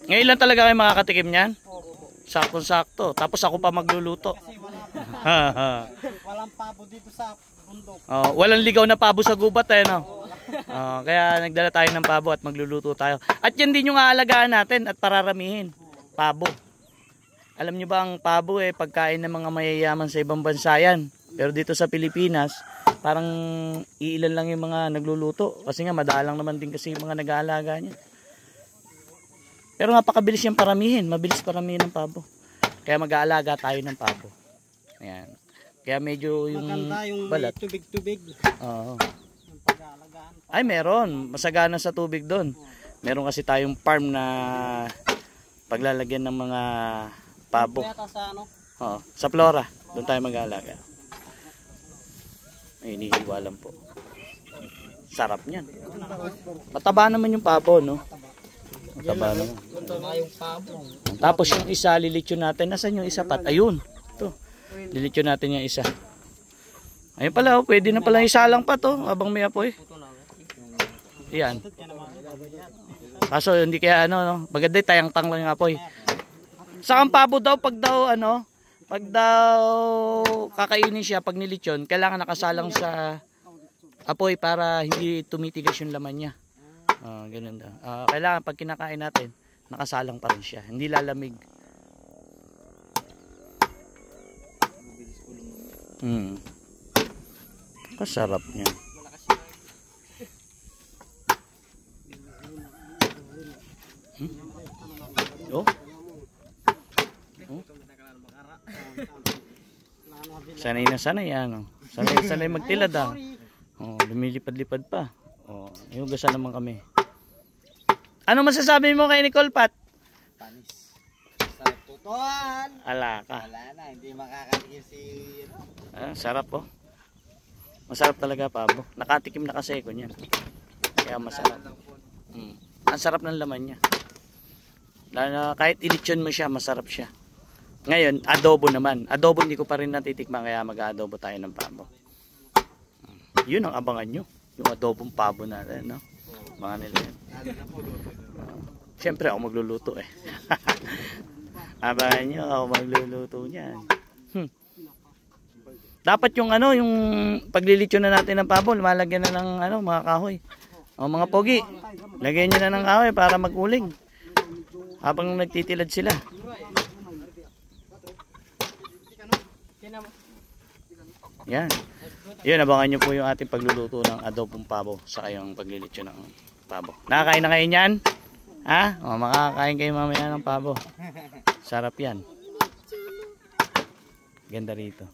Ngayon lang talaga kayo makakatikim niyan? Saktong-sakto. Tapos ako pa magluluto. Walang pabo dito sa bundok. Oh, walang ligaw na pabo sa gubat no? Kaya nagdala tayo ng pabo at magluluto tayo. At yan din yung aalagaan natin at pararamihin. Pabo. Alam nyo ba ang pabo pagkain ng mga mayayaman sa ibang bansa yan. Pero dito sa Pilipinas, parang iilan lang yung mga nagluluto. Kasi nga madalang naman din kasi yung mga nag-aalaga niya. Pero napakabilis yung paramihin. Mabilis paramihin ng pabo. Kaya mag-aalaga tayo ng pabo. Ayan. Kaya medyo yung maganda yung balat. Tubig-tubig. Oo. Yung pag-aalagaan. Ay meron. Masagana sa tubig doon. Meron kasi tayong farm na paglalagyan ng mga pabo. Sa ano? Oo. Sa Flora. Doon tayo mag-aalaga. Ay, inihiwalan po. Sarap niyan. Mataba naman yung pabo, no? Mataba naman. Tapos yung isa, lilitsyon natin. Nasaan yung isa pat? Ayun. Ito. Lilitsyon natin yung isa. Ayun pala, pwede na pala isa lang pa to. Habang may apoy. Yan. Kaso hindi kaya ano, no? Maganda tayang-tang lang yung apoy. Sa ang pabo daw, pag daw kakainin siya, pag nilitsyon, kailangan nakasalang sa apoy para hindi tumitigas yung laman niya. Ganun daw. Kailangan pag kinakain natin, nakasalang pa rin siya. Hindi lalamig. Kasarap niya. Oh. Sanay na sanay ano. Sanay magtilad lumilipad-lipad pa. Yung gasa naman kami. Ano masasabi mo kay Nicole Pat? Panis. Sarap tutuan. Ala ka. Wala na, hindi makakatikim si sarap po. Masarap talaga pabo. Nakatikim na kasi ko niyan. Kaya masarap. Ang sarap ng laman niya. Kahit ilitsyon mo siya, masarap siya. Ngayon, adobo naman. Adobo hindi ko pa rin natitikman kaya mag-adobo tayo ng pabo. Yun ang abangan nyo. Yung adobong pabo natin, no? Mga nila yun. Siyempre ako magluluto Abangan nyo ako magluluto niyan. Dapat yung yung paglilitsyon na natin ng pabo, lumalagyan na ng mga kahoy. Mga pogi. Lagyan nyo na ng kahoy para maguling. Habang nagtitilad sila. Yan. Yun, abangan nyo po yung ating pagluluto ng adobong pabo sa kayong paglilitsyon ng pabo. Nakakain na kayo niyan? Ha? Makakain kayo mamaya ng pabo. Sarap yan. Ganda rito.